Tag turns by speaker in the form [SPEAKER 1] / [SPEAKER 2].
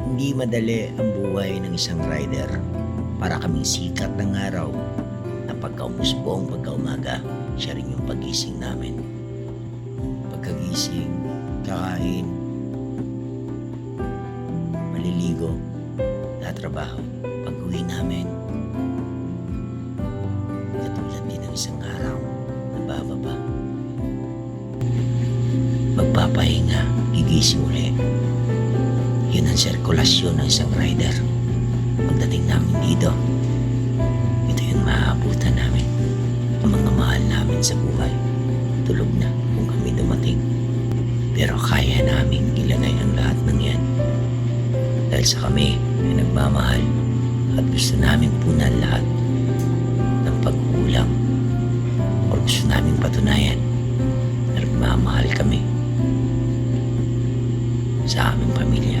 [SPEAKER 1] Hindi madali ang buhay ng isang rider. Para kaming sikat ng araw na pagkaumusbong, pagkaumaga, siya rin yung pagising namin. Pagkagising, kakain, maliligo, tatrabaho. Pag-uwi namin, katulad din ng isang araw na bababa. Magpapahinga, gigising uli. Yun ang sirkulasyon ng isang rider. Pagdating namin dito, ito yung maaabutan namin. Ang mga mahal namin sa buhay, tulog na kung kami dumating. Pero kaya namin ilagay ang lahat ng yan. Dahil sa kami ay nagmamahal at gusto namin punan lahat ng pagkukulang. O gusto namin patunayan na nagmamahal kami sa aming pamilya.